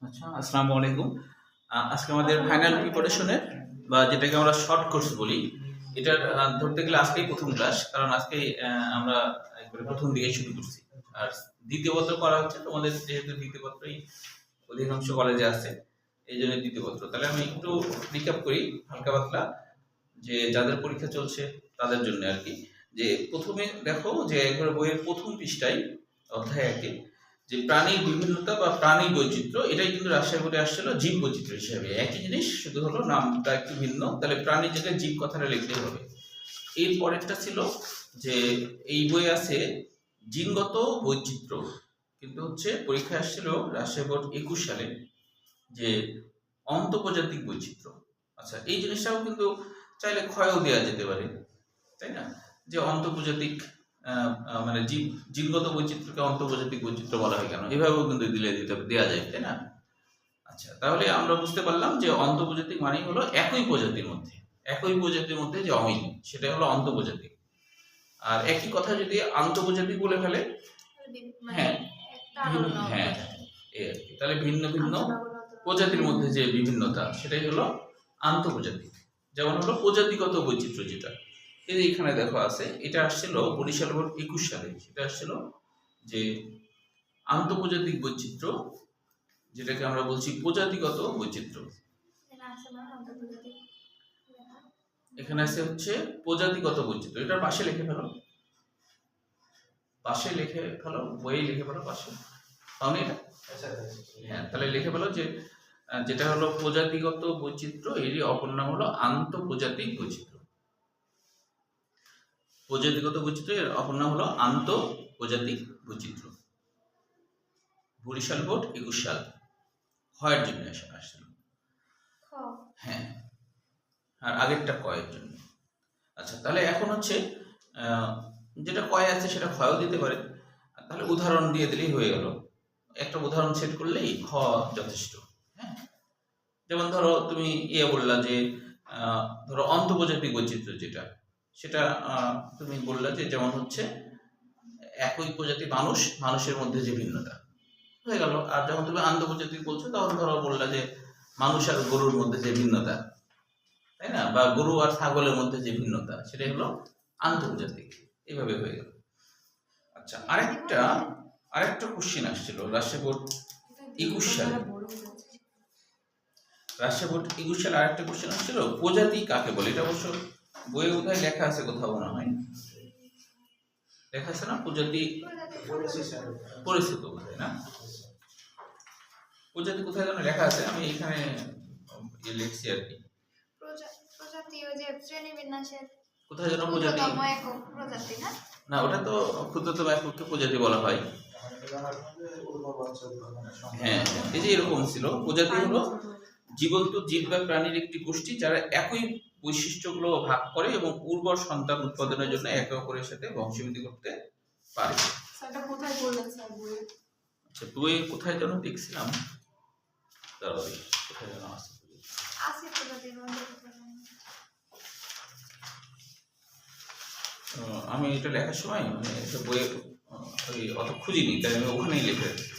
আচ্ছা, আসসালামু আলাইকুম। আজকে আমাদের ফাইনাল প্রিপারেশনের বা যেটাকে আমরা শর্ট কোর্স বলি, এটার ধরতে গেলে আজকেই প্রথম ক্লাস। কারণ আজকেই আমরা একবারে প্রথম দিকে শুরু করছি। আর দ্বিতীয় পত্র করা হচ্ছে তোমাদের, যেহেতু দ্বিতীয় পত্রই অধিকাংশ কলেজে আছে, এই জন্য দ্বিতীয় পত্র। তাহলে আমি একটু রিক্যাপ করি হালকা পাতলা, যে যাদের পরীক্ষা চলছে তাদের জন্য আর কি। যে প্রথমে দেখো যে একবার বইয়ের প্রথম পৃষ্ঠায় অধ্যায় 1-এ যে প্রাণীর বিভিন্নতা বা প্রাণী বৈচিত্র্য, এটাই কিন্তু রাজশাহী বোর্ডে আসছিল জীব বৈচিত্র্য হিসেবে। একই জিনিস, শুধু হলো নামটা একটু ভিন্ন। তাহলে প্রাণীর জায়গায় জীব কথাটা লিখতে হবে। এর পরেরটা ছিল যে এই বই আছে জিনগত বৈচিত্র্য, কিন্তু হচ্ছে পরীক্ষায় আসছিল রাজশাহী বোর্ড 21 সালে যে অন্তঃপ্রজাতিক বৈচিত্র্য। আচ্ছা, এই জিনিসটাও কিন্তু চাইলে ক্ষয়ও দেওয়া যেতে পারে, তাই না? যে অন্তঃপ্রজাতিক মানে জিনগত বৈচিত্র্যকে অন্তঃপ্রজাতিক বৈচিত্র্য বলা হয় কেন, এভাবেও কিন্তু দেওয়া যায়, তাই না? আচ্ছা, তাহলে আমরা বুঝতে পারলাম যে অন্তঃপ্রজাতিক মানেই হলো একই প্রজাতির মধ্যে যে অমিল, সেটা হলো অন্তঃপ্রজাতিক। আর একই কথা যদি আন্তঃপ্রজাতিক বলে ফেলে, হ্যাঁ হ্যাঁ, এই আর কি। তাহলে ভিন্ন ভিন্ন প্রজাতির মধ্যে যে বিভিন্নতা, সেটাই হলো আন্তঃপ্রজাতিক। যেমন হলো প্রজাতিগত বৈচিত্র্য, যেটা এই যে এখানে দেখো আছে, এটা আসছিল বরিশাল বোর্ড 21 সালে। সেটা আসছিল যে আন্তঃপ্রজাতিক বৈচিত্র্য, যেটাকে আমরা বলছি প্রজাতিগত বৈচিত্র্য। এখানে আছে হচ্ছে প্রজাতিগত বৈচিত্র্য। এটার পাশে লিখে ফেলো, বইয়ে লিখে ফেলো পাশে। তাহলে এটা হ্যাঁ, তাহলে লিখে ফেলো যে যেটা হলো প্রজাতিগত বৈচিত্র্য, এরই অপর নাম হলো আন্তঃপ্রজাতিক বৈচিত্র্য। প্রজাতিগত বৈচিত্র্য এর অপর নাম হলো আন্তঃপ্রজাতিক বৈচিত্র্য। বরিশাল বোর্ড 21 সাল, ক্ষয়ের জন্য আসছিল। হ্যাঁ, আর আগেরটা কয়ের জন্য। আচ্ছা, তাহলে এখন হচ্ছে যেটা কয় আছে সেটা ক্ষয়ও দিতে পারে। তাহলে উদাহরণ দিয়ে দিলেই হয়ে গেল। একটা উদাহরণ সেট করলেই খ যথেষ্ট। হ্যাঁ, যেমন ধরো তুমি বললা যে ধরো অন্তঃপ্রজাতিক বৈচিত্র্য, যেটা সেটা তুমি বললা যে যেমন হচ্ছে একই প্রজাতি মানুষের মধ্যে যে ভিন্নতা, হয়ে গেল। আর যখন তুমি আন্তঃপ্রজাতিক বলছো, তখন ধরো বললা যে মানুষ আর গরুর মধ্যে যে ভিন্নতা, তাই না? বা গরু আর ছাগলের মধ্যে যে ভিন্নতা, সেটাই হলো আন্তর্জাতিক। এইভাবে হয়ে গেল। আচ্ছা, আরেকটা কোশ্চেন আসছিল রাজশাহী বোর্ড 21 সালে। আরেকটা কোশ্চেন আসছিল, প্রজাতি কাকে বলে। এটা অবশ্য বইয়ে কোথায় লেখা আছে, কোথাও মনে হয় লেখা আছে না? প্রজাতি পরিচিত কোথায় না, প্রজাতি কোথায় যেন লেখা আছে, আমি এখানে লিখছি আর কি। কোথায় যেন প্রজাতি, না ওটা তো ক্ষুদ্রতম এককে প্রজাতি বলা হয়। হ্যাঁ, এই যে এরকম ছিল। প্রজাতি হলো জীবন্ত জীব বা প্রাণীর একটি গোষ্ঠী যারা একই বৈশিষ্ট্যগুলো ভাগ করে এবং উর্বর সন্তান উৎপাদনের জন্য একে অপরের সাথে বংশবৃদ্ধি করতে পারে। আচ্ছা, বইয়ে কোথায় যেন দেখছিলাম, কোথায় যেন আছে। আমি এটা লেখার সময় মানে বইয়ে অত খুঁজিনি, তাই আমি ওখানেই লিখে রাখছি।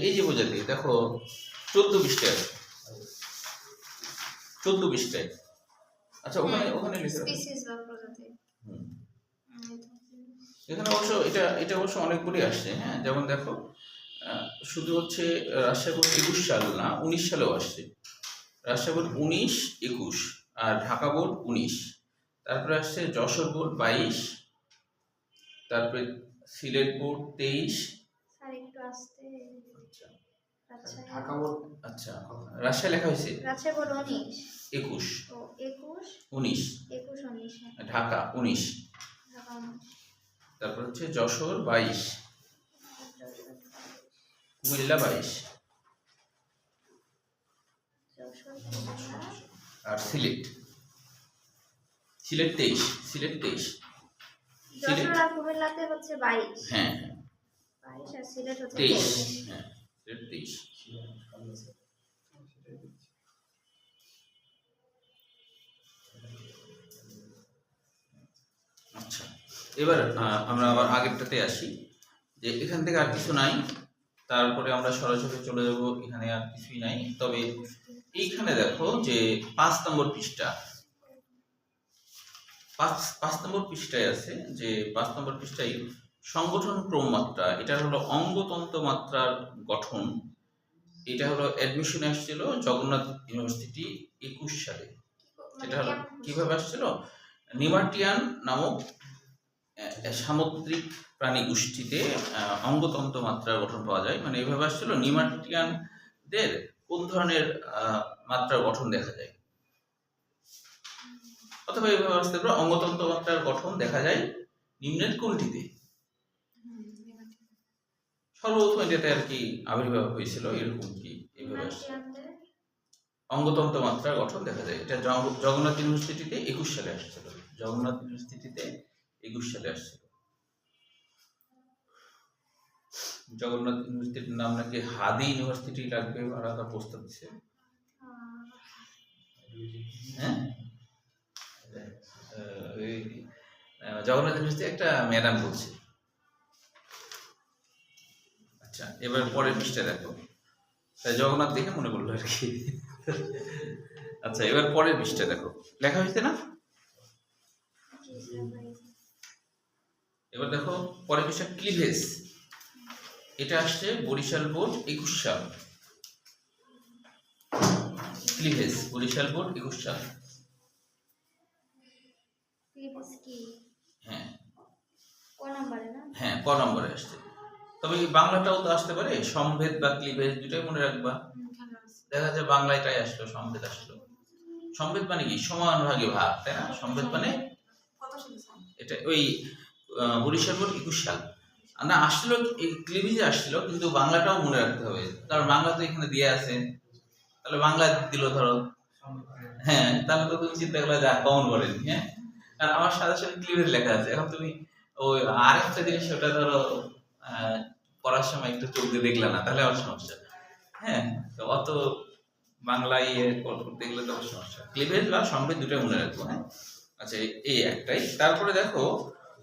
এই যে প্রজাতি দেখো 14 পৃষ্ঠায় আছে, 14 পৃষ্ঠায়। আচ্ছা, ওখানে লিখে এখানে অবশ্য এটা অবশ্য অনেকগুলি আসছে। হ্যাঁ, যেমন দেখো শুধু হচ্ছে রাজশাহী বোর্ড 21 সাল না, 19 সালেও আসছে। রাজশাহী বোর্ড 19, 21, আর ঢাকা বোর্ড 19। তারপরে আসছে যশোর বোর্ড 22, তারপরে সিলেট বোর্ড 23। ঢাকা বোর্ড, আচ্ছা রাজশাহী লেখা হয়েছে রাজশাহী বোর্ড 19, 21, 19, ঢাকা 19, তারপর হচ্ছে যশোর 22, কুমিল্লা 22, আর সিলেট 23, কুমিল্লাতে হচ্ছে 22, হ্যাঁ 22, আর সিলেট হচ্ছে 23, হ্যাঁ সিলেট 23। আচ্ছা, এবার আমরা আবার আগেরটাতে আসি, যে এখান থেকে আর কিছু নাই। তারপরে আমরা সরাসরি চলে যাব, এখানে আর কিছুই নাই। তবে এইখানে দেখো যে 5 নম্বর পৃষ্ঠা, 5 নম্বর পৃষ্ঠায় আছে যে 5 নম্বর পৃষ্ঠায় সংগঠন ক্রমমাত্রা, এটা হলো অঙ্গতন্ত্র মাত্রার গঠন। এটা হলো অ্যাডমিশনে আসছিল জগন্নাথ ইউনিভার্সিটি 21 সালে। এটা হলো কিভাবে আসছিল, নিমাটিয়ান নামক সামুদ্রিক প্রাণী গোষ্ঠীতে অঙ্গতন্ত্র মাত্রার গঠন পাওয়া যায়। মানে এইভাবে আসছিল নিমাটিয়ানদের কোন ধরনের মাত্রার গঠন দেখা যায়, অথবা এইভাবে আসতে পারে অঙ্গতন্ত্র মাত্রার গঠন দেখা যায় নিম্নের কোনটিতে। সর্বপ্রথম এটাতে আর কি আবির্ভাব হয়েছিল, এরকম কি এইভাবে আসছে অঙ্গতন্ত্র মাত্রার গঠন দেখা যায়। এটা জগন্নাথ ইউনিভার্সিটিতে 21 সালে আসছিল, জগন্নাথ ইউনিভার্সিটিতে 21 সালে আসছিল। জগন্নাথ ইউনিভার্সিটির নাম নাকি হাদি ইউনিভার্সিটি লাগবে, আলাদা প্রস্তাব দিচ্ছে। হ্যাঁ, জগন্নাথ ইউনিভার্সিটি একটা ম্যাডাম বলছে। আচ্ছা, এবার পরের পৃষ্ঠা দেখো, জগন্নাথ দেখে মনে করলো আর কি। আচ্ছা, এবার পরের পৃষ্ঠা দেখো, লেখা হয়েছে না? এবার দেখো পরের পৃষ্ঠা ক্লিভেজ, এটা আসছে বরিশাল বোর্ড 21 সাল। ক্লিভেজ বরিশাল বোর্ড 21 সাল। হ্যাঁ, হ্যাঁ, ক নম্বরে আসছে। তবে বাংলাটাও তো আসতে পারে, সম্ভেদ বা ক্লিভেজ দুটাই মনে রাখবা। দেখা যায় বাংলাটাই আসলো, সম্ভেদ আসলো। সম্ভেদ মানে কি, সমান ভাগে ভাগ, তাই না? সম্ভেদ মানে এটা ওই বরিশাল বোর্ড 21 সাল না আসলো, এই ক্লিভেজে আসছিল, কিন্তু বাংলাটাও মনে রাখতে হবে, কারণ বাংলা তো এখানে দিয়ে আছে। তাহলে বাংলা দিল ধরো, হ্যাঁ, তাহলে তো তুমি চিন্তা করলে যা কমন বলেন। হ্যাঁ, আর আমার সাথে সাথে ক্লিভেজ লেখা আছে। এখন তুমি ওই আরেকটা জিনিস ওটা ধরো পড়ার সময় একটু চোখ দিয়ে দেখলে না, তাহলে আমার সমস্যা। হ্যাঁ, তো অত বাংলায় দেখলে তো সমস্যা। ক্লিভেজ বা সম্ভেদ দুটোই মনে রাখবো। হ্যাঁ, আচ্ছা, এই একটাই। তারপরে দেখো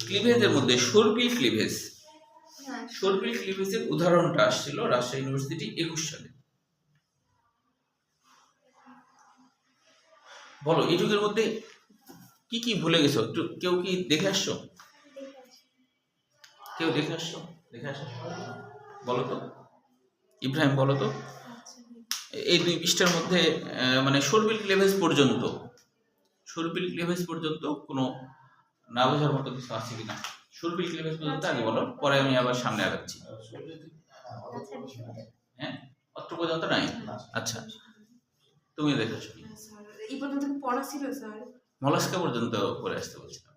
ক্লিভেজের মধ্যে সর্পিল ক্লিভেজ, সর্পিল ক্লিভেজের উদাহরণটা আসছিল রাজশাহী ইউনিভার্সিটি 21 সালে। বলো এইটুকের মধ্যে কি কি ভুলে গেছো, একটু কেউ কি দেখে আসছো? কেউ দেখে আসছো? দেখে আসো, বলো তো, ইব্রাহিম বলো তো। এই 2 পৃষ্ঠার মধ্যে মানে সর্পিল ক্লিভেজ পর্যন্ত, সর্পিল ক্লিভেজ পর্যন্ত কোনো না বোঝার মতো কিছু আছে কিনা? সর্পিল ক্লিভেজ পর্যন্ত আগে বলো, পরে আমি আবার সামনে আগাচ্ছি। হ্যাঁ, অত পর্যন্ত নাই। আচ্ছা, তুমি দেখেছো এই পর্যন্ত পড়া ছিল স্যার, মলাস্কা পর্যন্ত পড়ে আসতে বলছিলাম।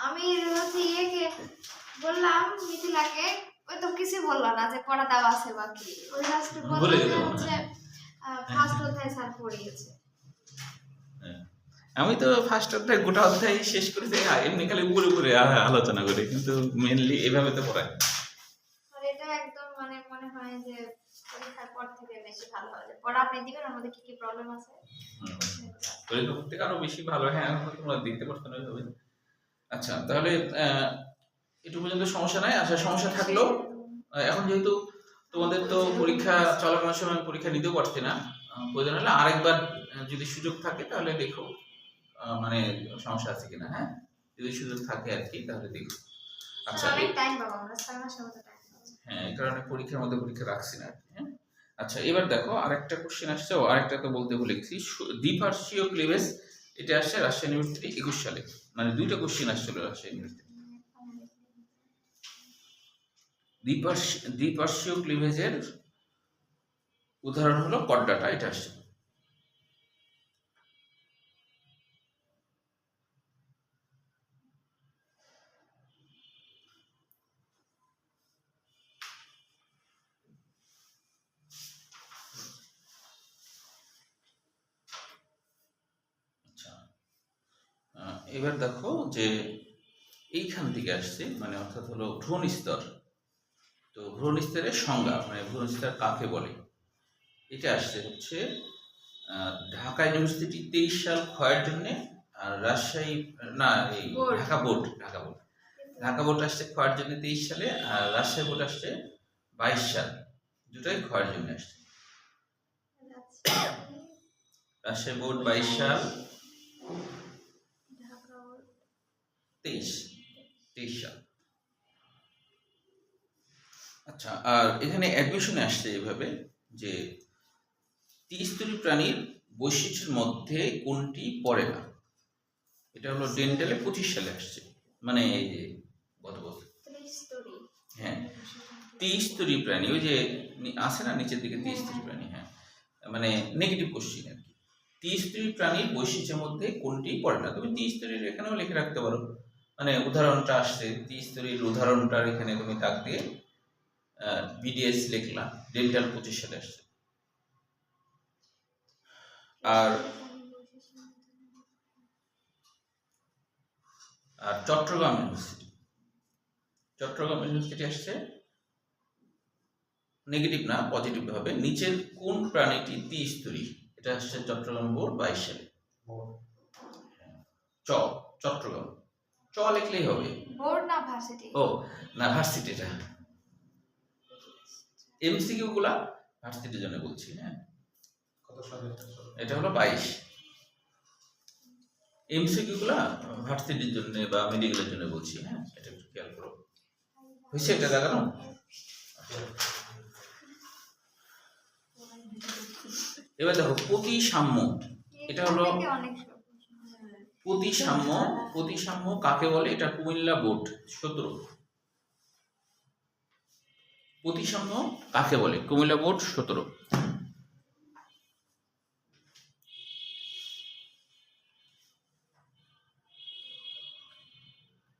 আমি হচ্ছে ইয়েকে বললাম মিথিলাকে, ওই তো কিছু বললো না যে পড়া দেওয়া আছে বাকি, ওই লাস্টে বললো যে হচ্ছে ফার্স্ট অধ্যায় স্যার পড়িয়েছে। আমি তো ফার্স্ট অধ্যায় গোটা অধ্যায় শেষ করেছি, এমনি খালি উপরে উপরে আলোচনা করি, কিন্তু মেইনলি এভাবে তো পড়ায়। আর এটা একদম মানে মনে হয় যে পরীক্ষার পর থেকে বেশি ভালো হবে, যে পড়া আপনি দিবেন আমাদের কি কি প্রবলেম আছে পরীক্ষা করতে আরো বেশি ভালো। হ্যাঁ, তোমরা দেখতে পারছো না ওইভাবে। আচ্ছা, তাহলে এটুকু পর্যন্ত সমস্যা নাই। আচ্ছা, সমস্যা থাকলেও এখন যেহেতু তোমাদের তো পরীক্ষা চলাকালীন সময় পরীক্ষা নিতেও পারছি না, প্রয়োজন হলে আরেকবার যদি সুযোগ থাকে তাহলে দেখো মানে সমস্যা আছে কিনা। হ্যাঁ, যদি সুযোগ থাকে আর কি, তাহলে দেখো। আচ্ছা, অনেক টাইম পাবো আমরা, 6 মাসের মতো টাইম পাবো। হ্যাঁ, এই কারণে পরীক্ষার মধ্যে পরীক্ষা রাখছি না আর কি। হ্যাঁ, আচ্ছা, এবার দেখো আরেকটা কোশ্চেন আসছে, আরেকটা তো বলতে ভুলে গেছি। দ্বিপার্শ্বীয় ক্লিভেজ, এটা আসছে রাজশাহী ইউনিভার্সিটি 21 সালে। মানে 2টা কোশ্চেন আসছিল রাজশাহী ইউনিভার্সিটি। দ্বিপার্শ্বীয় ক্লিভেজের উদাহরণ হলো কড্ডাটা, এটা আসছে। এবার দেখো যে এইখান থেকে আসছে, মানে অর্থাৎ হলো ভ্রূণ স্তর। তো ভ্রূণ স্তরের সংজ্ঞা, মানে ভ্রূণ স্তর কাকে বলে, এটা আসছে হচ্ছে ঢাকা ইউনিভার্সিটি 23 সাল ক্ষয়ের জন্য, আর রাজশাহী না এই ঢাকা বোর্ড আসছে ক্ষয়ের জন্য 23 সালে, আর রাজশাহী বোর্ড আসছে 22 সাল। দুটাই ক্ষয়ের জন্য আসছে। রাজশাহী, রাজশাহী বোর্ড 22 সাল, ঢাকা বোর্ড 23 সাল। আচ্ছা, আর এখানে অ্যাডমিশনে আসছে এভাবে যে ত্রিস্তরী প্রাণীর বৈশিষ্ট্যের মধ্যে কোনটি পড়ে না। এটা হলো ডেন্টালে 25 সালে আসছে, মানে এই যে গত বছর। ত্রিস্তরী। হ্যাঁ, ত্রিস্তরী প্রাণী, ওই যে আছে না নিচের দিকে ত্রিস্তরী প্রাণী, হ্যাঁ, মানে নেগেটিভ কোশ্চিন আর কি। ত্রিস্তরী প্রাণীর বৈশিষ্ট্যের মধ্যে কোনটি পড়ে না। তুমি ত্রিস্তরীর এখানেও লিখে রাখতে পারো, মানে উদাহরণটা আসছে, ত্রিস্তরীর উদাহরণটার এখানে তুমি দাগ দিয়ে বিডিএস লিখলাম, ডেন্টাল 25 সালে আসছে। আর আর চট্টগ্রাম ইউনিভার্সিটি আসছে নেগেটিভ না, পজিটিভ ভাবে, নিচের কোন প্রাণীটি ত্রিস্তরী। এটা আসছে চট্টগ্রাম বোর্ড 22 সালে। চট্টগ্রাম লিখলেই হবে। বোর্ড না ভার্সিটি? ও না, ভার্সিটিটা। এমসিকিউ গুলা ভার্সিটির জন্য বলছি। হ্যাঁ, এটা হলো 22। এমসিকিউ গুলা ভার্সিটির জন্য বা মেডিকেলের জন্য বলছি। হ্যাঁ, এটা একটু খেয়াল করো। হয়েছে এটা দেখানো? এবার দেখো প্রতিসাম্য। এটা হলো প্রতিসাম্য কাকে বলে? এটা কুমিল্লা বোর্ড 17। প্রতিসাম্য কাকে বলে? কুমিল্লা বোর্ড 17।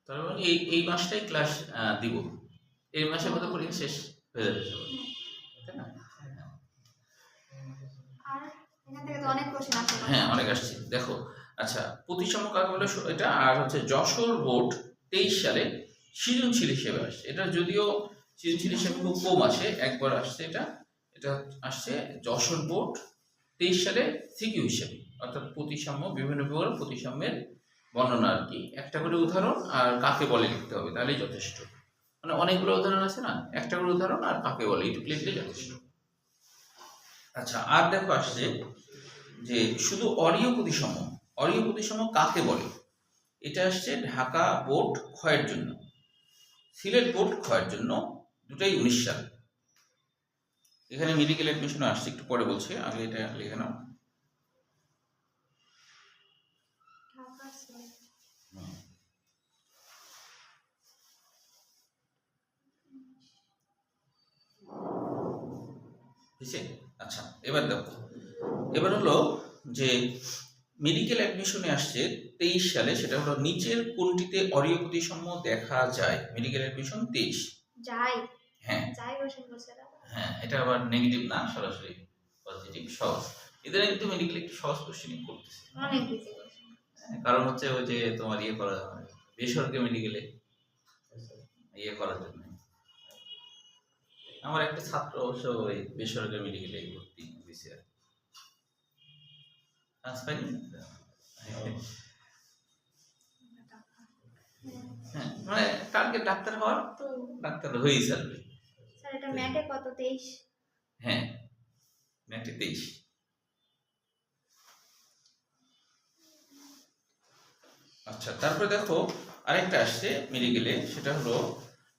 তার মানে এই মাসটাই ক্লাস দিব, এই মাসের মধ্যে পরীক্ষা শেষ হয়ে যাবে, তাই না? আর এখান থেকে তো অনেক কোশ্চেন আসে। হ্যাঁ, অনেক আসছে। দেখো, আচ্ছা, প্রতিসাম্য কাকে বলে এটা, আর হচ্ছে যশোর বোর্ড 23 সালে সৃজনশীল হিসেবে আসছে। এটা যদিও সৃজনশীল হিসেবে খুব কম আসে, একবার আসছে এটা আসছে যশোর বোর্ড 23 সালে সিকিউ হিসেবে, অর্থাৎ প্রতিসাম্য, বিভিন্ন প্রকার প্রতিসাম্যের বর্ণনা আর কি। একটা করে উদাহরণ আর কাকে বলে লিখতে হবে, তাহলেই যথেষ্ট। মানে অনেকগুলো উদাহরণ আছে না, একটা করে উদাহরণ আর কাকে বলে এইটুকু লিখলে যথেষ্ট। আচ্ছা, আর দেখো আসছে যে শুধু অরীয় প্রতিসাম্য কাকে বলে। এটা আসছে ঢাকা বোর্ড ক্ষয়ের জন্য, সিলেট বোর্ড ক্ষয়ের জন্য, দুটাই 19 সাল। এখানে মেডিকেল অ্যাডমিশন আসছে, একটু পরে বলছে, আগে এটা লিখে নাও। আচ্ছা, এবার হলো যে মেডিকেল অ্যাডমিশনে আসছে 23 সালে, সেটা হলো নিচের কোনটিতে অরীয় প্রতিসাম্য দেখা যায়। মেডিকেল অ্যাডমিশন 23 যাই। হ্যাঁ কোশ্চেন করছে না। হ্যাঁ, এটা আবার নেগেটিভ না, সরাসরি পজিটিভ, সহজ। এদের কিন্তু মেডিকেল একটু সহজ কোশ্চেনিং করতেছে, অনেক বেশি কোশ্চেন। কারণ হচ্ছে ওই যে তোমার করা বেসরকারি মেডিকেলে করার জন্য। আমার একটা ছাত্র অবশ্য ওই বেসরকারি মেডিকেলে ভর্তি হয়েছে আর হ্যাঁ, মানে টার্গেট ডাক্তার হওয়ার, তো ডাক্তার হয়েই ছাড়বে। স্যার এটা ম্যাটে কত? 23? হ্যাঁ, ম্যাটে 23। আচ্ছা, তারপরে দেখো আরেকটা আসছে মেডিকেলে, সেটা হলো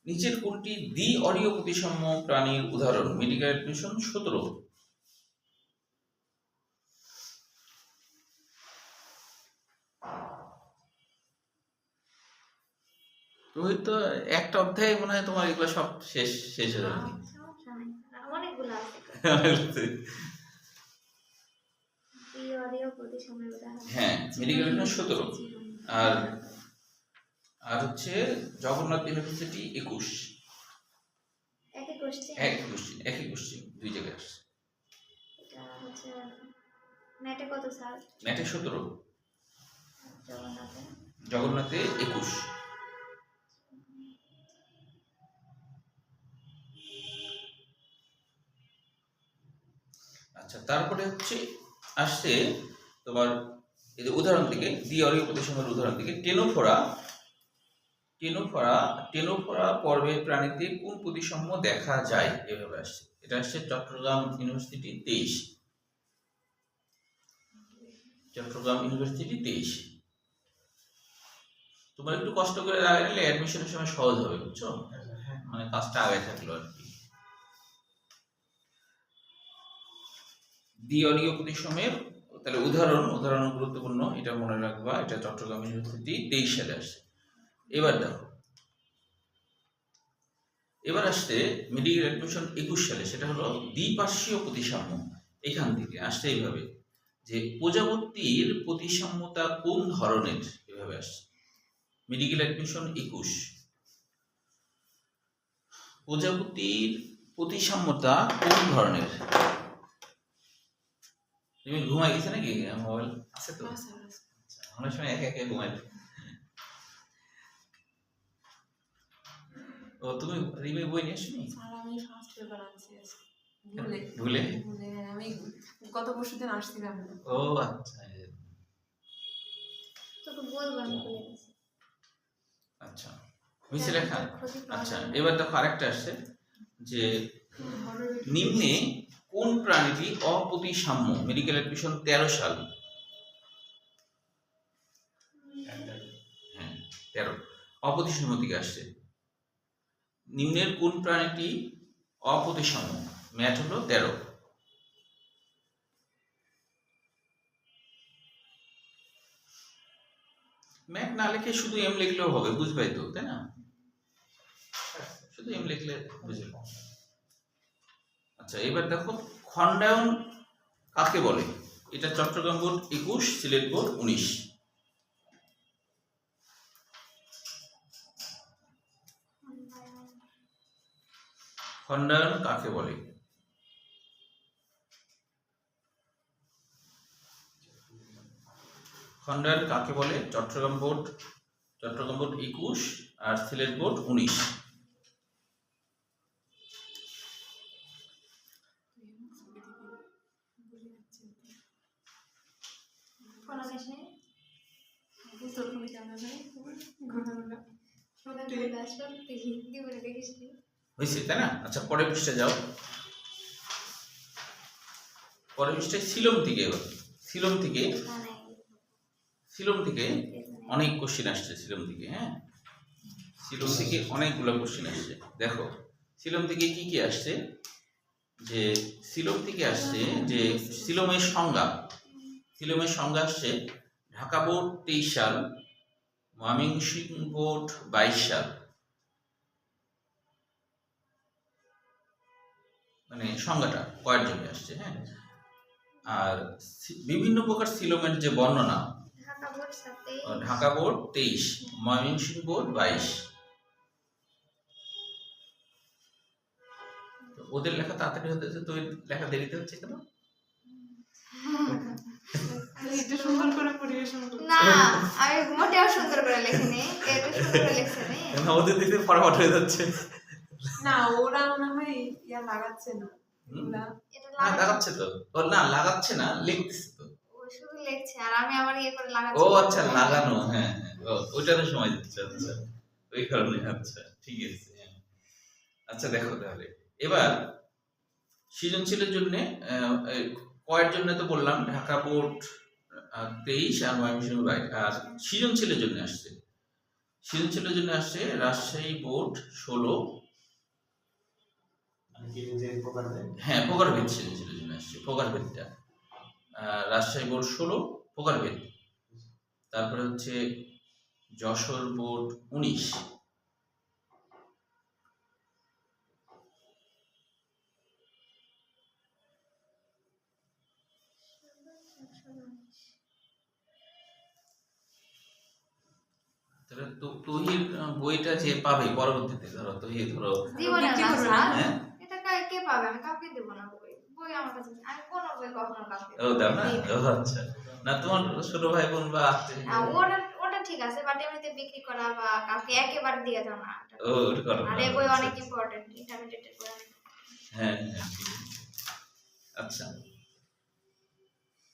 নিচের কোনটি দ্বি অরীয় প্রতিসাম্য প্রাণীর উদাহরণ। Medical admission 17। তুমি তো একটা অধ্যায় মনে হয় তোমার এগুলো সব শেষ হয়ে যাবে। সমস্যা নাই, অনেকগুলো আছে। হ্যাঁ, মেডিকেল অ্যাডমিশন 17। আর হচ্ছে জগন্নাথ ইউনিভার্সিটি 21। একই কোশ্চেন দুই জায়গায় আসছে। এটা হচ্ছে ম্যাটে কত স্যার? ম্যাটে 17, জগন্নাথে 21। আচ্ছা, তারপরে হচ্ছে আসছে তোমার এই উদাহরণ থেকে, দ্বি অরীয় প্রতিসাম্যের উদাহরণ থেকে, টেনোফোরা পর্বের প্রাণীতে কোন প্রতিসাম্য দেখা যায়, এভাবে আসছে। এটা আসছে চট্টগ্রাম ইউনিভার্সিটি 23, চট্টগ্রাম ইউনিভার্সিটি 23। তোমার একটু কষ্ট করে আগে নিলে অ্যাডমিশনের সময় সহজ হবে, বুঝছো, মানে কাজটা আগে থাকলো আর কি। দ্বিঅলীয় প্রতিসমের তাহলে উদাহরণ গুরুত্বপূর্ণ, এটা মনে রাখবা। এটা চট্টগ্রাম ইউনিভার্সিটি 23 সালে আসছে। এবার দেখো, এবার আসছে মেডিকেল অ্যাডমিশন 21 সালে, সেটা হলো দ্বিপার্শ্বীয় প্রতিসাম্য। এখান থেকে আসছে এইভাবে যে প্রজাপতির প্রতিসাম্যতা কোন ধরনের, এভাবে আসছে মেডিকেল অ্যাডমিশন 21। প্রজাপতির প্রতিসাম্যতা কোন ধরনের? তুমি ঘুমাই গেছে নাকি? মোবাইল আছে তো? না স্যার আছে। অনেক সময় একা একা ঘুমাই। ও তুমি রিমে বই নিয়ে আসনি? স্যার আমি ফার্স্ট পেপার আনছি আজকে। ভুলে? ভুলে আমি গত পরশুদিন আসছিলাম না। ও আচ্ছা তোকে বলবো আমি ভুলে গেছি। আচ্ছা, হয়েছে লেখা? ক্ষতি পাওয়া আচ্ছা, যাবে না। এবার দেখো আরেকটা আসছে যে নিম্নে কোন প্রাণীটি অপ্রতিসাম্য? মেডিকেল অ্যাডমিশন 13 সাল। হ্যাঁ 13, অপ্রতিসাম্য থেকে আসছে। নিম্নের কোন প্রাণীটি অপ্রতিসাম্য? ম্যাথ হলো 13। ম্যাথ না লিখে শুধু এম লিখলেও হবে, বুঝবাই তো, তাই না? শুধু এম লিখলে বুঝবে। আচ্ছা, এবার দেখো খণ্ডায়ন কাকে বলে? এটা চট্টগ্রাম বোর্ড 21, সিলেট বোর্ড 19। খণ্ডায়ন কাকে বলে? খণ্ডায়ন কাকে বলে? চট্টগ্রাম বোর্ড 21 আর সিলেট বোর্ড 19। কোনো কিছু নেই। তোর কোনো জানা নাই ঘটনাটা ওদের বলে আসো, তুই হিন্দি বলে দেখিস নি। হয়েছে, তাই না? আচ্ছা, পরের পৃষ্ঠা যাও। পরের পৃষ্ঠায় সিলম থেকে, এবার সিলম থেকে অনেক কোশ্চেন আসছে। সিলম থেকে, হ্যাঁ, সিলম থেকে অনেকগুলো কোশ্চেন আসছে। দেখো সিলম থেকে কি কি আসছে, যে সিলম থেকে আসছে যে সিলমের সংজ্ঞা আসছে ঢাকা বোর্ড 23 সাল, ময়মনসিংহ বোর্ড 22 সাল। মানে সংজ্ঞাটা কয়ের জন্য আসছে, হ্যাঁ। আর বিভিন্ন প্রকার সিলোমের যে বর্ণনা, ঢাকা বোর্ড 23, ময়মনসিংহ বোর্ড 22। ওদের লেখা তাড়াতাড়ি হতে হচ্ছে, তুই লেখা দেরিতে হচ্ছে কেন? একটু সুন্দর করে পরিবেশন করছি। না, আমি মোটেও সুন্দর করে লিখিনি, একটু সুন্দর করে লিখছে নি। ওদের দিকে ফরওয়ার্ড হয়ে যাচ্ছে। না ওরা মনে হয় ইয়া লাগাচ্ছে না এগুলা। এটা না লাগাচ্ছে তো, ও না লাগাচ্ছে না, লিখতেছে তো। ও শুধু লিখছে আর আমি আবার ইয়ে করে লাগাচ্ছি। ও আচ্ছা, লাগানো, হ্যাঁ হ্যাঁ, ওইটাতে সময় দিচ্ছে। আচ্ছা, ওই কারণে। আচ্ছা ঠিক আছে, হ্যাঁ। আচ্ছা দেখো তাহলে এবার সৃজনশীলের জন্য কয়ের জন্য তো বললাম ঢাকা বোর্ড 23 আর ময়মনসিংহ 22। আর সৃজনশীলের জন্য আসছে রাজশাহী বোর্ড 16। হ্যাঁ, প্রকারভেদ সৃজনশীলের জন্য আসছে, প্রকারভেদটা রাজশাহী বোর্ড 16 প্রকারভেদ। তারপরে হচ্ছে যশোর বোর্ড 19। তাহলে তহির বইটা যে পাবে পরবর্তীতে, ধরো তহির ধরো জীবনে বিক্রি না করবে স্যার, হ্যাঁ? এটা কে পাবে? আমি কাউকে দেব না বই। বই আমার কাছে নেই। আমি কোনো বই কখনো কাউকে দেব ও না। দাও না? ও আচ্ছা, না তোমার ছোট ভাই বোন বা আত্মীয়? ওটা ঠিক আছে, বাট এমনিতে বিক্রি করা বা কাউকে একেবারে দিয়ে দাও না। ও ওটা করো না। আর এই বই অনেক ইম্পর্টেন্ট, ইন্টারমিডিয়েটের বই অনেক। হ্যাঁ হ্যাঁ, ঠিক আছে। আচ্ছা,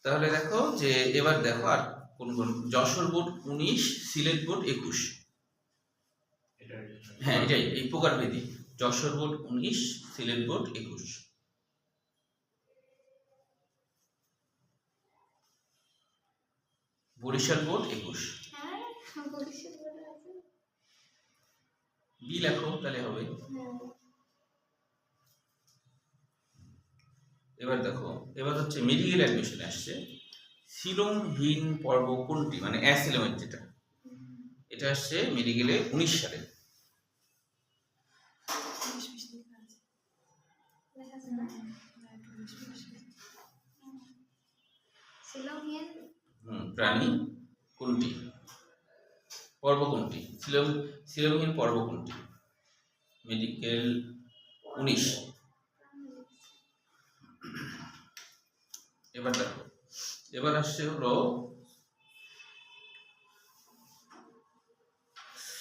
তাহলে দেখো যে এবার দেখো আর কোন যশোর বোর্ড 19, সিলেট বোর্ড 21। হ্যাঁ এটাই, এই প্রকারভেদী। Jessore board 19, Sylhet board 21। Barishal board 21। হ্যাঁ বরিশাল বোর্ডে আছে। বি লেখো তাহলে হবে। হ্যাঁ এবার দেখো, এবার হচ্ছে মেডিকেল অ্যাডমিশনে আসছে সিলোমহীন পর্ব কোনটি, মানে অ্যাসিলোমেট যেটা, এটা আসছে মেডিকেলে 19 সালে। লেখা আছে না? সিলোমহীন প্রাণী কোনটি, পর্ব কোনটি, সিলোমহীন পর্ব কোনটি, মেডিকেল 19। এবার দেখো, এবার আসছে হলো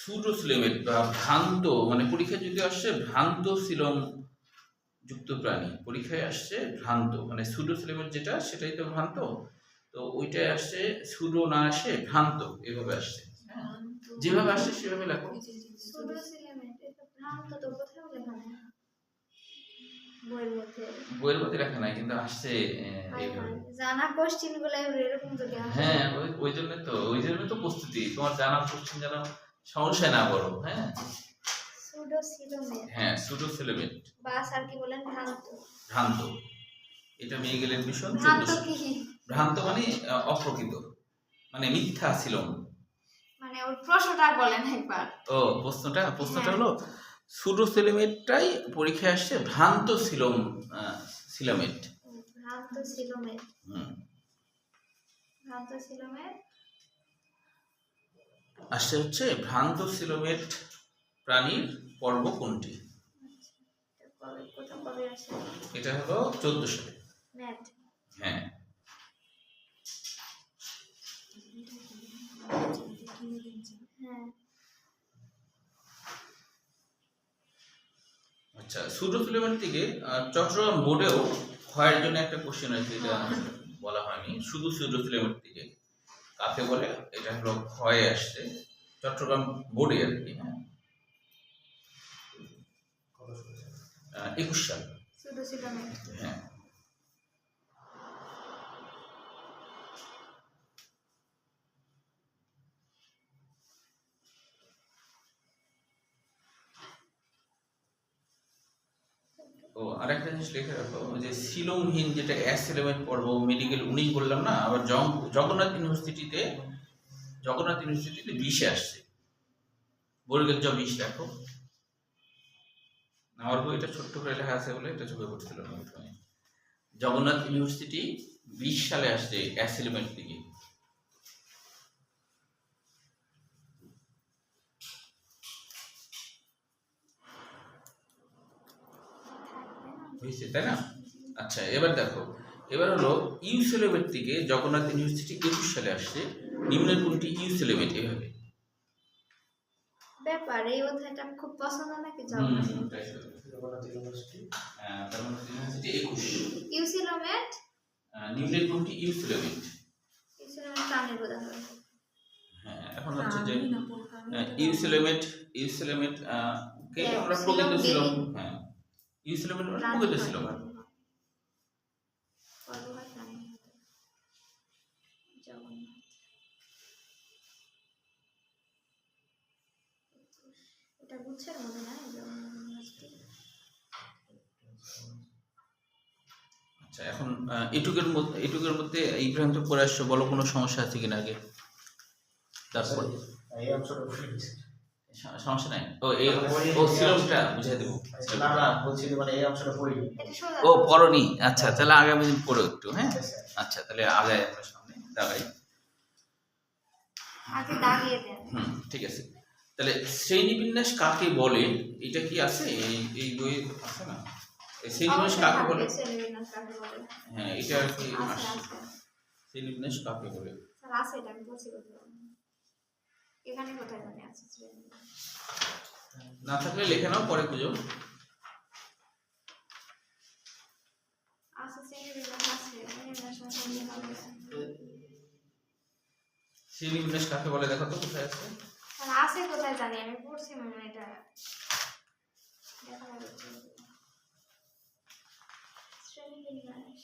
সুডোসিলোমেট বা ভ্রান্ত, মানে পরীক্ষায় যদি আসছে ভ্রান্ত সিলোম যুক্ত প্রাণী, পরীক্ষায় আসছে ভ্রান্ত, মানে সুডোসিলোমেট যেটা সেটাই তো ভ্রান্ত, তো ওইটাই আসছে সুডো না আসে ভ্রান্ত, এভাবে আসছে। হ্যাঁ, যেভাবে আসছে সেভাবে লেখো। সুডোসিলোমেট এটা ভ্রান্ত তো কোথাও লেখা নেই বইয়ের মধ্যে। বইয়ের মধ্যে লেখা নাই কিন্তু আসছে এইভাবে। জানা কোশ্চেন গুলো এরকম যদি আসে। হ্যাঁ, ওই জন্য তো প্রস্তুতি, তোমার জানা কোশ্চেন যেন সমস্যায় না পড়ো। হ্যাঁ সুডোসিলোমেট হ্যাঁ, সুডোসিলোমেট বা স্যার কি বলেন ভ্রান্ত। ভ্রান্ত, এটা মেডিকেল এডমিশন ভ্রান্ত 1400। কি? ভ্রান্ত মানে অপ্রকৃত, মানে মিথ্যা সিলোম। মানে ওর প্রশ্নটা বলেন একবার। ও প্রশ্নটা হলো সুডোসিলোমেটটাই পরীক্ষায় আসছে ভ্রান্ত সিলোমেট। ভ্রান্ত সিলোমেট। হুম, ভ্রান্ত সিলোমেট আসছে হচ্ছে ভ্রান্ত সিলোমেট প্রাণীর পর্ব কোনটি, কোথাও কবে আসে? এটা হলো 14 সালে। ম্যাথ। হ্যাঁ, হ্যাঁ আচ্ছা, সুডোসিলোমেট থেকে চট্টগ্রাম বোর্ডেও ক্ষয়ের জন্য একটা কোশ্চেন আছে, এটা বলা হয়নি, শুধু সুডোসিলোমেট থেকে কাকে বলে, এটা হলো ক্ষয়ে আসছে চট্টগ্রাম বোর্ডে আর কি। হ্যাঁ, 21 সাল। সুডোসিলোমেট। হ্যাঁ, ও আরেকটা জিনিস লিখে রাখো, ওই যে সিলোমহীন যেটা অ্যাসিলোমেট পর্ব মেডিকেল 19 বললাম না, আবার জগন্নাথ ইউনিভার্সিটিতে 20-এ আসছে, বর্গের 20 লেখো। আমার বইটা ছোট্ট করে লেখা আছে বলে এটা চোখে পড়ছিল না প্রথমে। জগন্নাথ ইউনিভার্সিটি 20 সালে আসছে অ্যাসিলোমেট থেকে। হয়েছে তাই না? আচ্ছা, এবার দেখো, এবার হলো ইউসিলোমেট থেকে জগন্নাথ ইউনিভার্সিটি 21 সালে আসছে, নিম্নের কোনটি ইউসিলোমেট, এভাবে। ব্যাপার এই অধ্যায়টা খুব পছন্দ নাকি হুম, জগন্নাথ? তাই তো। জগন্নাথ ইউনিভার্সিটি 21। ইউসিলোমেট। নিম্নের কোনটি ইউসিলোমেট? ইউসিলোমেট প্রাণীর উদাহরণ। হ্যাঁ, এখন হচ্ছে যে ইউসিলোমেট কে আমরা প্রকৃত সিলোম, হ্যাঁ ইউসিলোমেট মানে প্রকৃত সিলোম। এটা গুচ্ছের মধ্যে না আচ্ছা, এখন এটুকের মধ্যে এই পর্যন্ত পড়ে আসছো, বলো কোনো সমস্যা আছে কিনা আগে, তারপর এই অংশটা বুঝে গেছি। সমস্যা নাই। ও সিলোমটা বুঝিয়ে দেবো। না না বলছি মানে এই অংশটা পড়িনি। এটা সোজা। ও পড়নি, আচ্ছা তাহলে আগামী দিন পড়ো একটু। হ্যাঁ, আচ্ছা তাহলে আগাই আমরা সামনে দাঁড়াই। আগে দাগিয়ে দেন। ঠিক আছে। তাহলে শ্রেণীবিন্যাস কাকে বলে, এটা কি আছে এই বইয়ে আছে না? এই শ্রেণীবিন্যাস কাকে বলে? শ্রেণীবিন্যাস কাকে বলে? হ্যাঁ, এটা আর কি আছে আসে। আছে। শ্রেণীবিন্যাস কাকে বলে? স্যার আছে, এটা আমি পড়ছি কোথাও। এখানে কোথায় জানি আছে শ্রেণীবিন্যাস। না থাকলে লিখে নাও, পরে খুঁজো। আছে শ্রেণীবিন্যাস আছে। শ্রেণীবিন্যাস মানে হবে। শ্রেণীবিন্যাস কাকে বলে দেখো তো কোথায় আছে? স্যার আছে কোথায় জানি, আমি পড়ছি মনে হয় এটা। দেখা যাচ্ছে শ্রেণীবিন্যাস।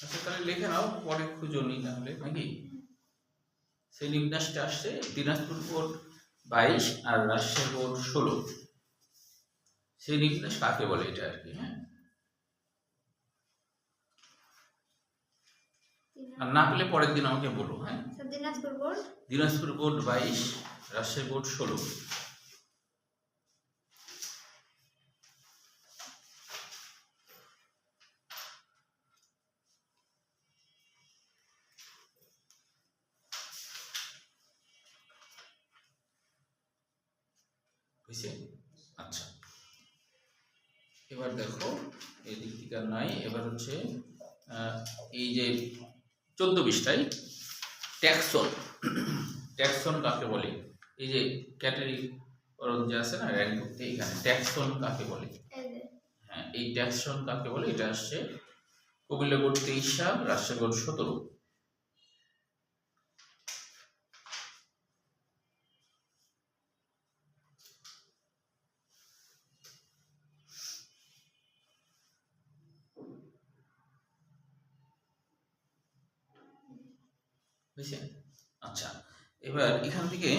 আচ্ছা তাহলে লিখে নাও, পরে খুঁজনি তাহলে নাকি। শ্রেণী বিন্যাসটা আসছে দিনাজপুর বোর্ড 22 আর রাজশাহী বোর্ড 16। শ্রেণী বিন্যাস কাকে বলে এটা আর কি। হ্যাঁ, আর না পেলে পরের দিন আমাকে বলো। হ্যাঁ, Dinajpur board Dinajpur board 22, Rajshahi board 16। বুঝছে? আচ্ছা, এবার দেখো এই দিক থেকে আর নাই। এবার হচ্ছে এই যে 14 পৃষ্ঠায় ট্যাক্সন। ট্যাক্সন কাকে বলে? এই যে ক্যাটাগরি যে আছে না র্যাঙ্ক করতে, এখানে ট্যাক্সন কাকে বলে? এই যে হ্যাঁ, এই ট্যাক্সন কাকে বলে এটা আসছে কুমিল্লা বোর্ড 23 সাল, রাজশাহী বোর্ড 17। বুঝছেন? আচ্ছা, এবার এখান থেকে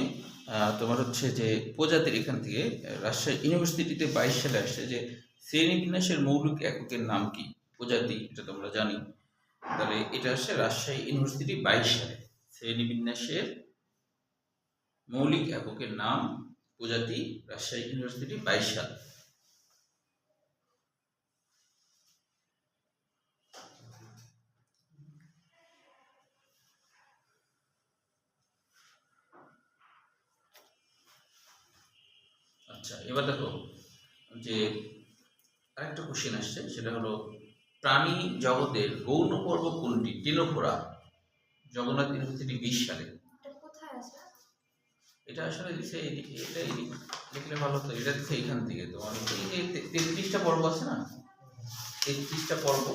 তোমার হচ্ছে যে প্রজাতির এখান থেকে রাজশাহী ইউনিভার্সিটিতে 22 সালে আসছে যে শ্রেণী বিন্যাসের মৌলিক এককের নাম কি? প্রজাতি, এটা তোমরা জানি। তাহলে এটা আসছে রাজশাহী ইউনিভার্সিটি 22 সালে শ্রেণী বিন্যাসের মৌলিক এককের নাম প্রজাতি, রাজশাহী ইউনিভার্সিটি 22 সাল। আচ্ছা, এবার দেখো যে আরেকটা কোশ্চেন আসছে, সেটা হলো প্রাণী জগতের গৌণ পর্ব কোনটি? টেনোফোরা, জগন্নাথ ইউনিভার্সিটি 20 সালে। এটা কোথায় আছে? এটা আসলে দিচ্ছে এইদিকে, এটা এইদিকে লিখলে ভালো হতো। এটা দিচ্ছে এখান থেকে তোমার এই যে 33টা পর্ব আছে না, 33টা পর্ব।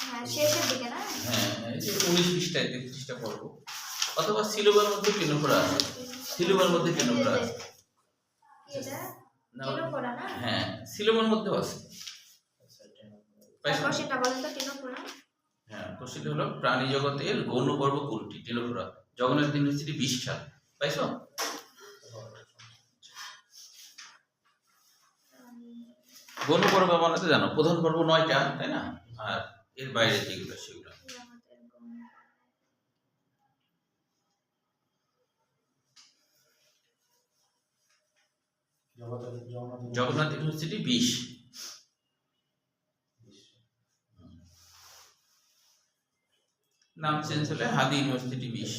হ্যাঁ, শেষের দিকে না? হ্যাঁ, এই যে 19 পৃষ্ঠায় 33টা পর্ব, অথবা সিলেবার মধ্যে টেনোফোরা আছে। সিলেবার মধ্যে টেনোফোরা আছে। এটা না, টেনোফোরা না? হ্যাঁ, সিলেবার মধ্যেও আছে। পাইছো? কোশ্চেনটা বলেন তো, টেনোফোরা। হ্যাঁ, কোশ্চেন হলো প্রাণী জগতের গৌণ পর্ব কোনটি? টেনোফোরা, জগন্নাথ ইউনিভার্সিটি 20 সাল। পাইছো? গৌণ পর্ব মানে তো জানো, প্রধান পর্ব 9টা, তাই না? আর এর বাইরে যেগুলো সেগুলো। জগন্নাথ ইউনিভার্সিটি 20। নাম চেঞ্জ হলে হাদি ইউনিভার্সিটি 20।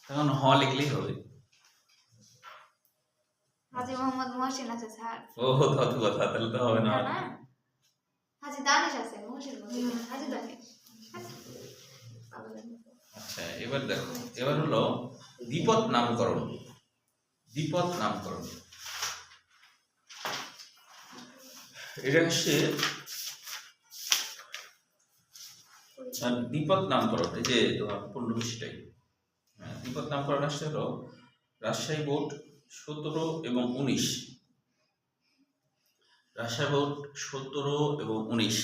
তখন হ লিখলেই হবে। হাজী মোহাম্মদ মহসিন আছে স্যার। ও কত কথা, তাহলে তো হবে না। না, হাজী দানিশ আছে, মহসিন বলছি। হাজী দানিশ। আচ্ছা, এবার দেখো, এবার হলো দ্বিপদ নামকরণ। দ্বিপদ নামকরণ এটা হচ্ছে দ্বিপদ নামকরণ। এই যে তোমার 15 পৃষ্ঠায় দ্বিপদ নামকরণ আসছে হলো রাজশাহী বোর্ড 17 এবং 19। রাজশাহী বোর্ড 17 এবং 19।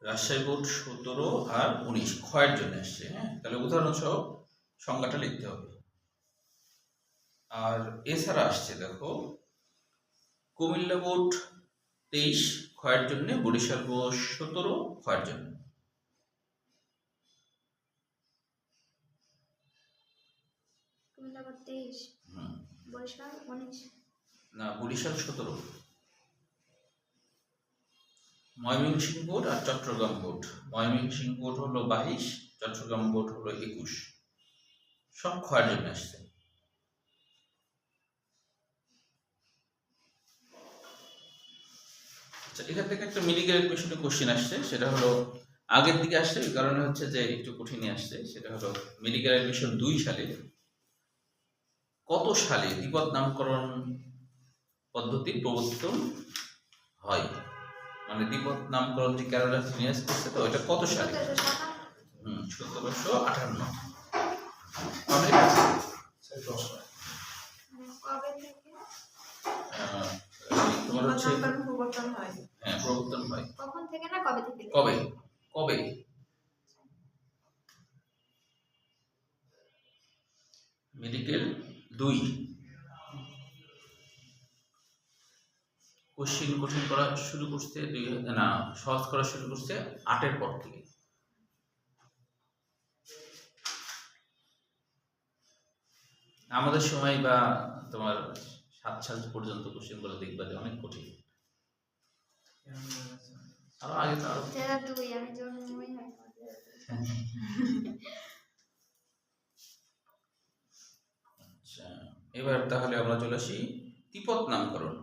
রাজশাহী বোর্ড 17 আর 19 ক্ষয়ের জন্য আসছে। হ্যাঁ, তাহলে উদাহরণ সহ সংজ্ঞাটা লিখতে হবে। আর এছাড়া আসছে দেখো কুমিল্লা বোর্ড 23 ক্ষয়ের জন্য, বরিশাল বোর্ড 17 ক্ষয়ের জন্য। কুমিল্লা বোর্ড 23, বরিশাল 19। না, বরিশাল 17। ময়মনসিংহ বোর্ড আর চট্টগ্রাম বোর্ড, ময়মনসিংহ বোর্ড হলো 22, চট্টগ্রাম বোর্ড হলো 21, সব ক্ষয়ের জন্য আসছে। আচ্ছা, এখান থেকে একটা মিডিকেল কোশ্চেনে কোশ্চেন আসছে, সেটা হলো আগের দিকে আসছে, এই কারণে হচ্ছে যে একটু কঠিনই আসছে। সেটা হলো মেডিকেল এডমিশন 2 সালে কত সালে দ্বিপদ নামকরণ পদ্ধতি প্রবর্তন হয়? মানে দ্বিপদ নামকরণ যে কেরালা ফিনিয়াস করছে, তো এটা কত সালে? 1758। কবে তোমার নিবন্ধন হচ্ছে নাম্বার প্রবর্তন হয়। হ্যাঁ প্রবর্তন হয় কখন থেকে না কবে থেকে? কবে কবে মেডিকেল 2 কোশ্চিন কঠিন করা শুরু করছে না সহজ করা শুরু করছে 8-এর পর থেকে। আমাদের সময় বা তোমার 7 সাল পর্যন্ত কোশ্চিন গুলো দেখবা যে অনেক কঠিন, আরো আগে তো আরো 2002 আমি জন্মই হয় না। আচ্ছা, এবার তাহলে আমরা চলে আসি তিব্বত নামকরণ।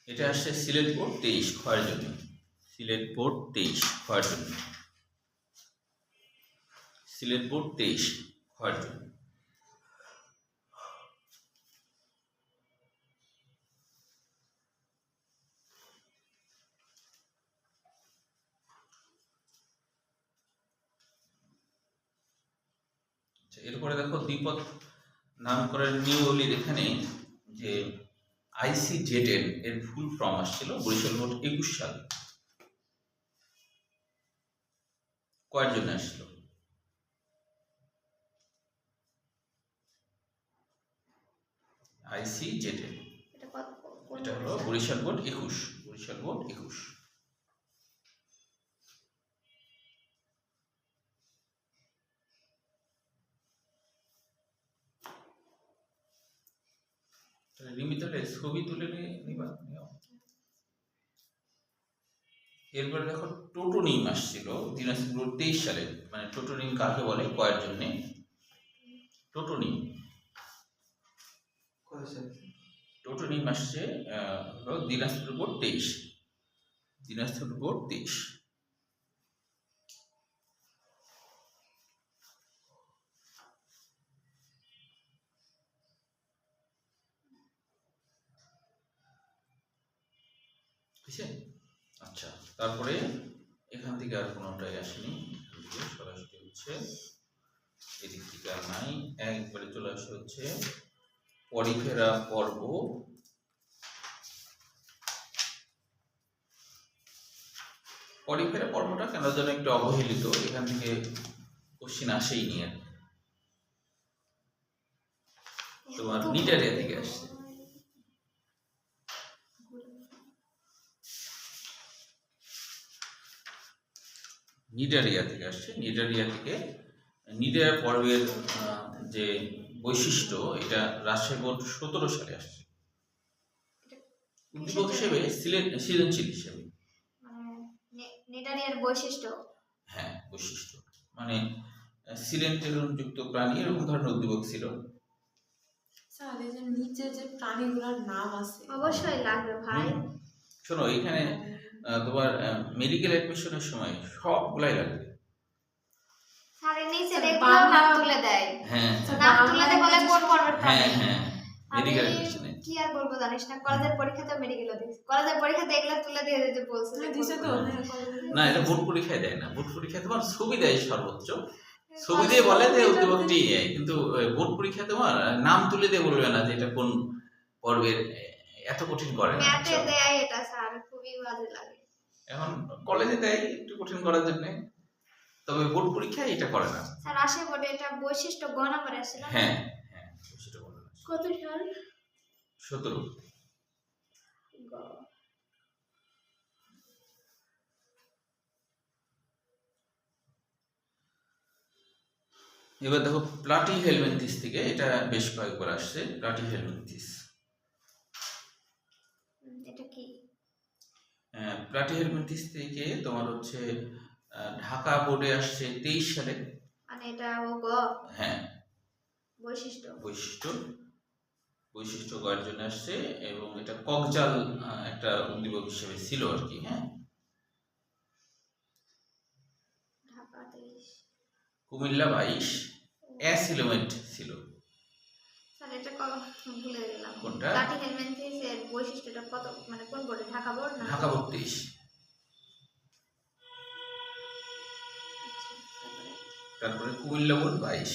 এটা আসছে সিলেট বোর্ড 23 ক্ষয়ের জন্য, সিলেট বোর্ড 23 ক্ষয়ের জন্য, সিলেট বোর্ড 23 ক্ষয়ের জন্য। আচ্ছা, এরপরে দেখো দ্বিপদ নামকরণের নিয়মাবলীর এখানে যে ICZN এর ফুল ফর্ম আসছিল বরিশাল বোর্ড 21 সালে, কয়ের জন্য আসছিল? ICZN এটা কত কোন এটা হলো বরিশাল বোর্ড 21, বরিশাল বোর্ড 21। রিমিতালে ছবি তুলে নিবা। এরপরে দেখো টোটোনিম আসছিল দিনাজপুর 23 সালে, মানে টোটোনিম কাকে বলে কয়ের জন্য? টোটোনিম, টোটোনিম আসছে হলো দিনাজপুর বোর্ড 23, দিনাজপুর বোর্ড 23। ঠিক আছে। আচ্ছা, তারপরে এখান থেকে আর কোনোটাই আসেনি, এখান থেকে সরাসরি হচ্ছে এদিক থেকে আর নাই, একবারে চলে আসে হচ্ছে পরিফেরা পর্ব। পরিফেরা পর্বটা কেন যেন একটু অবহেলিত, এখান থেকে কোশ্চিন আসেই নি আর। তোমার নিটারিয়া থেকে আসছে, নিডারিয়া থেকে আসছে, নিডারিয়া থেকে নিডারিয়া পর্বের যে বৈশিষ্ট্য, এটা রাজশাহী বোর্ড 17 সালে আসছে উদ্দীপক হিসেবে, সৃজনশীল হিসেবে। নিডারিয়ার বৈশিষ্ট্য, হ্যাঁ বৈশিষ্ট্য মানে সিলেন্টেরন যুক্ত প্রাণী এরকম ধরনের উদ্দীপক ছিল। স্যার এই যে নিচে যে প্রাণীগুলোর নাম আছে অবশ্যই লাগবে ভাই। শোনো এখানে তোমার মেডিকেল অ্যাডমিশনের সময় সবগুলাই লাগবে। স্যার নিচে দেখলেও নাম তুলে দেয়, হ্যাঁ নাম তুলে দেয় বলে কোন পর্বের হ্যাঁ প্রাণী। হ্যাঁ মেডিকেল অ্যাডমিশনে কি আর বলবো জানিস না, কলেজের পরীক্ষাতে মেডিকেলও দিস, কলেজের পরীক্ষাতে এগুলো তুলে দিয়ে দিতে বলছে যে দিছে তো না, এটা বোর্ড পরীক্ষায় দেয় না, বোর্ড পরীক্ষায় তোমার ছবি দেয় সর্বোচ্চ, ছবি দিয়ে বলে যে উদ্দীপকটি, কিন্তু বোর্ড পরীক্ষায় তোমার নাম তুলে দিয়ে বলবে না যে এটা কোন পর্বের, এত কঠিন করে না। ম্যাথে দেয় এটা স্যার, খুবই বাজে লাগে। এখন কলেজে দেয় একটু কঠিন করার জন্য, তবে বোর্ড পরীক্ষায় এটা করে না। স্যার আসে বটে, এটা বৈশিষ্ট্য গ নম্বরে আসছে না? হ্যাঁ হ্যাঁ সেটা বলে না। কত সাল? 17। গ। এবার দেখো প্লাটি হেলমিনথিস থেকে, এটা বেশ কয়েকবার আসছে প্লাটি হেলমিনথিস। এটা কি? প্লাটি হেলমিনথিস থেকে তোমার হচ্ছে ঢাকা বোর্ডে আসছে 23 সালে। মানে এটা ও গ, হ্যাঁ বৈশিষ্ট্য। বৈশিষ্ট্য, বৈশিষ্ট্য গয়ের জন্য আসছে, এবং এটা ককজাল একটা উদ্দীপক হিসেবে ছিল আর কি। হ্যাঁ ঢাকা 23, কুমিল্লা 22 অ্যাসিলোমেট ছিল। স্যার এটা ভুলে গেলাম। কোনটা? প্লাটি হেলমিনথিস এর বৈশিষ্ট্যটা কত, মানে কোন বোর্ডে? ঢাকা বোর্ড না? ঢাকা বোর্ড 23। আচ্ছা, তারপরে কুমিল্লা বোর্ড 22।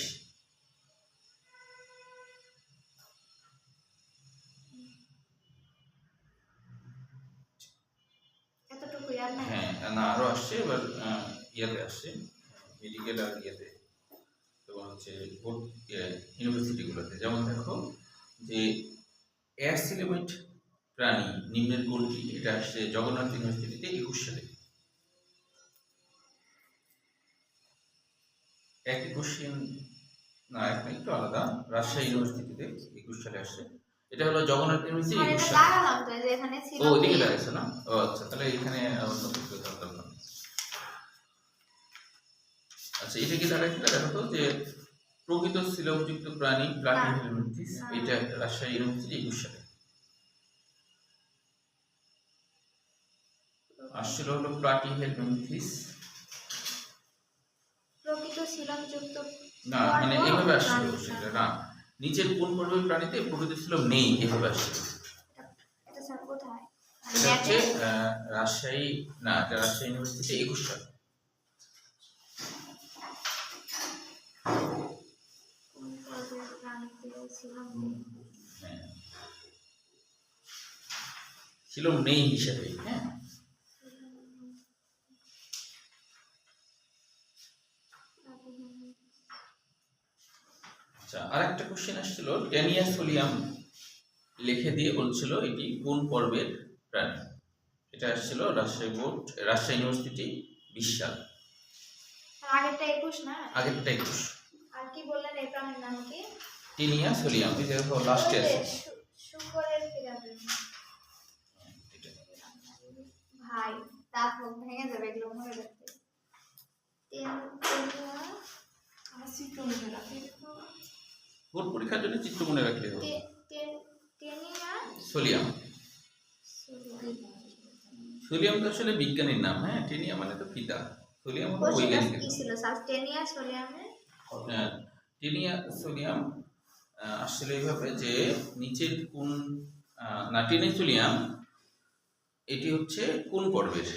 আর নাই হ্যাঁ না আরো আসছে এবার ইয়াতে আসছে মেডিকেল আর ইয়েতে তোমার হচ্ছে ইউনিভার্সিটিগুলোতে। যেমন দেখো যে এয়ার সিলেমেন্ট প্রাণী নিম্নের কোনটি, এটা আসছে জগন্নাথ ইউনিভার্সিটিতে 21 সালে। একই কোশ্চেন না, একটা একটু আলাদা, রাজশাহী ইউনিভার্সিটিতে 21 সালে আসছে। এটা হলো জগন্নাথ ইউনিভার্সিটি মানে 21 এটা সালে। লাগালাম তো এই যে এখানে ছিল ও ওদিকে কি? লাগাইছে না? ও আচ্ছা, তাহলে এখানে অন্য কিছু দরকার না। আচ্ছা এটা কি লাগাইছিল দেখো তো, যে প্রকৃত সিলোমযুক্ত প্রাণী প্লাটিহেলমিনথিস, না। এটা রাজশাহী ইউনিভার্সিটি 21 সালে আসছিল হলো প্লাটিহেলমিনথিস। প্রকৃত শিলমযুক্ত না মানে এভাবে আসছিল প্রাণী। সেটা না, নিচের কোন পর্বের প্রাণীতে প্রকৃত সিলোম নেই, এভাবে আসছিল। এটা স্যার কোথায়? এটা হচ্ছে রাজশাহী, না এটা রাজশাহী ইউনিভার্সিটি 21 সালে। কোন পর্বের প্রাণীতে শিলম হ্যাঁ সিলোম নেই হিসাবে। হ্যাঁ আচ্ছা, আরেকটা কোশ্চেন আসছিল টেনিয়া সোলিয়াম লিখে দিয়ে বলছিল এটি কোন পর্বের প্রাণী। এটা আসছিল রাজশাহী বোর্ড, রাজশাহী ইউনিভার্সিটি 20 সাল। আগেরটা 21 না? আগেরটা 21। আর কি বললেন এই প্রাণীর নাম কি? টেনিয়া সোলিয়াম, এই দেখো লাস্টে ওই যে আছে। শুকরের পিরামিড। ভাই দাঁত মুখ ভেঙে যাবে এগুলো মনে রাখতে। আমার চিত্র মনে রাখে বোর্ড পরীক্ষার জন্য চিত্র মনে রাখলে হবে। টেনিয়া সোলিয়াম, সোলিয়াম তো আসলে বিজ্ঞানীর নাম। হ্যাঁ টেনিয়া মানে তো পিতা, সোলিয়াম হলো বৈজ্ঞানিক কি নাম। ছিল স্যার? টেনিয়া সোলিয়ামে হ্যাঁ, টেনিয়া সোলিয়াম আসলে এইভাবে যে নিচের কোন না টেনিয়া সোলিয়াম এটি হচ্ছে কোন পর্বের?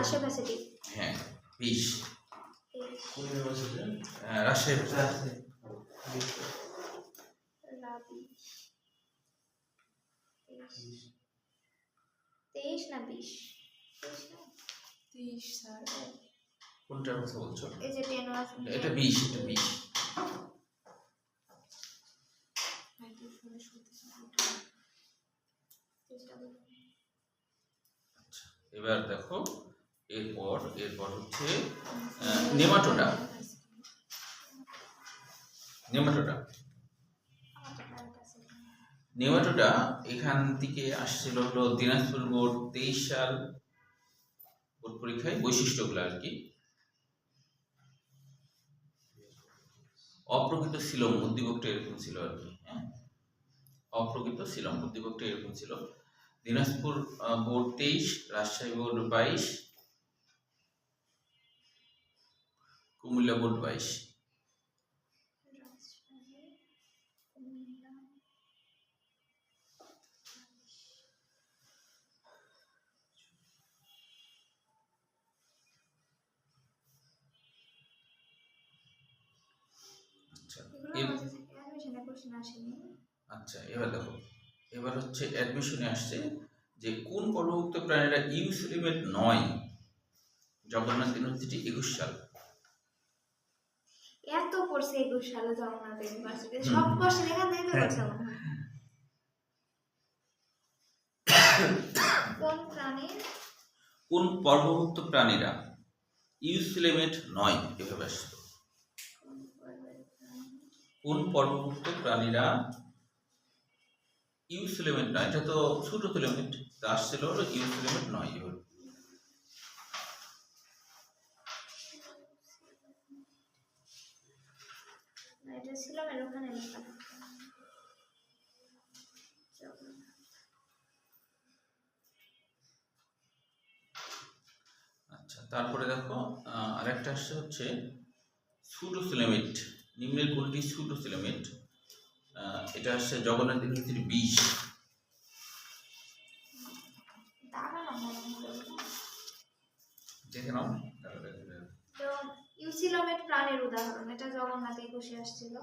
আশেপাশে কি? হ্যাঁ 20। কোন ইউনিভার্সিটি? রাজশাহী। রাবি 23 না 20? 23 না? 23 স্যার। কোনটার কথা বলছো? এই যে টেনোয়া এটা 20, এটা 20। আচ্ছা এবার দেখো এরপর হচ্ছে নেমাটোডা। নেমাটোডা নেমাটোডা এখান থেকে আসছিল হলো দিনাজপুর বোর্ড 23 সাল বোর্ড পরীক্ষায়, বৈশিষ্ট্যগুলো আর কি। অপ্রকৃত সিলোম উদ্দীপকটা এরকম ছিল আর কি। হ্যাঁ অপ্রকৃত সিলোম উদ্দীপকটা এরকম ছিল। Dinajpur board 23, Rajshahi board 22, Comilla board 22। আচ্ছা আচ্ছা এবার দেখো, এবার হচ্ছে অ্যাডমিশনে আসছে যে কোন পর্বভুক্ত প্রাণীরা ইউসিলিমেট নয়, জগন্নাথ ইউনিভার্সিটি 21 সাল। এত পড়ছে 21 সালে জগন্নাথ ইউনিভার্সিটি, সব কোশ্চেন এখান থেকে তো করছে মনে হয়। কোন প্রাণী কোন পর্বভুক্ত প্রাণীরা ইউসিলিমেট নয়, এভাবে আসছে। কোন পর্বভুক্ত প্রাণীরা ইউসিলিমেট নয়, এটা তো ছোট সিলেমেট, তা আসছিল হলো ইউসিলিমেট নয়। এভাবে এটা ছিল এর ওখানে লেখা। আচ্ছা তারপরে দেখো আরেকটা আসছে হচ্ছে সুডোসিলেমেট, নিম্নের কোনটি সুডোসিলেমেট? এটা আসছে জগন্নাথ ইউনিভার্সিটি 20। দেখে নাও তো ইউসিলোমেট প্রাণীর উদাহরণ, এটা জগন্নাথ 21 আসছিল।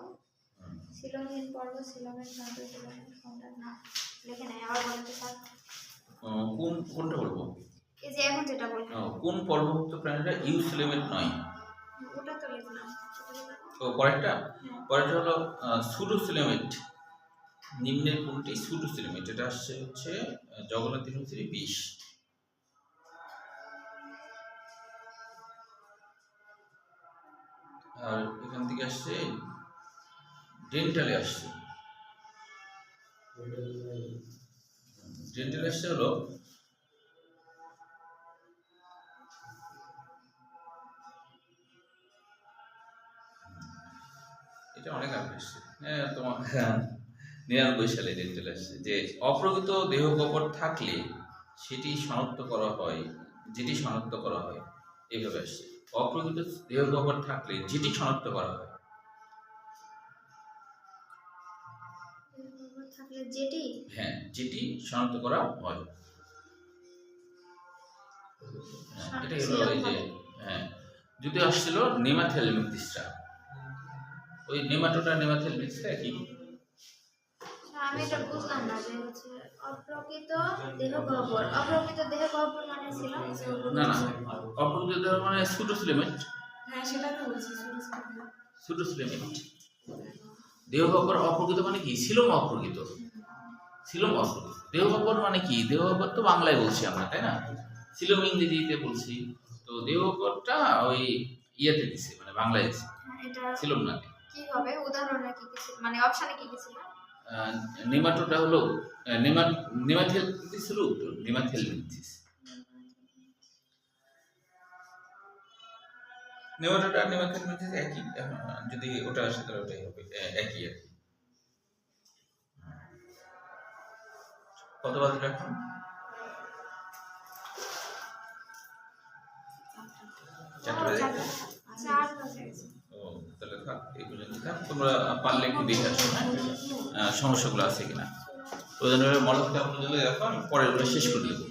সিলোমহীন পর্ব, সিলোমেট প্রান্ত, সিলোমেট কোনটা না লেখে নাই, আবার বলতে স্যার। কোনটা বলবো? এই যে এখন যেটা বললাম কোন পর্বভুক্ত প্রাণীরা ইউসিলেমেট নয়? ওটা তো লিখলাম। তো পরেরটা হলো সুডোসিলেমেট। নিম্নের কোনটি সুডোসিলেমেট? এটা হচ্ছে জগন্নাথ 3:20। আর এখান থেকে আসছে ডেন্টালে আসছে। ডেন্টালে আসছে হলো এটা অনেক আগে আসছে। হ্যাঁ, তোমার 99 সালে ডেন্টাল আসছে যে অপ্রকৃত দেহ গহ্বর থাকলে যেটি শনাক্ত করা হয় এইভাবে আসছে। অপ্রকৃত দেহ গহ্বর থাকলে যেটি শনাক্ত করা হয়। থাকলে যেটি হ্যাঁ, যেটি শনাক্ত করা হয়। এটাই হলো এই যে যদি আসছিল নেমাথেলমিথিসটা, ওই নেমাথেলমিথিসটা একই। আমি এটা বুঝলাম না যে হচ্ছে অপ্রকৃত দেহ গহ্বর মানে ছিল না, অপ্রকৃত দেহ মানে সুডোসিলেমেট। হ্যাঁ সেটা তো বলছি সুডোসিলেমেট দেহ গহ্বর। অপ্রকৃত মানে কি? সিলোম অপ্রকৃত। দেহ গহ্বর মানে কি? দেহ গহ্বর তো বাংলায় বলছি আমরা, তাই না? সিলোম ইংরেজিতে বলছি। তো দেহ গহ্বরটা ওই ইয়েতে দিছে, মানে বাংলায় দিছে, এটা সিলোম না। কি হবে উদাহরণে কি কিছু মানে অপশনে কি কিছু না? নেমাটোটা হলো নেমাথেলমিথিস হলো উত্তর, নেমাথেলমিথিস। নেমাটোটা আর নেমাথেলমিথিস একই। যদি ওটা আসে তাহলে ওটাই হবে, একই আর কি। কত বাজে এখন? 4টা বাজে। 4 বাজে গেছে। ও তাহলে থাক, এই পর্যন্ত থাক। তোমরা পারলে একটু দেখে আসো, হ্যাঁ, সমস্যাগুলো আছে কিনা। প্রয়োজন হলে মডেলটা আপনাদের দেখো, আমি পরের শেষ করে দেবো।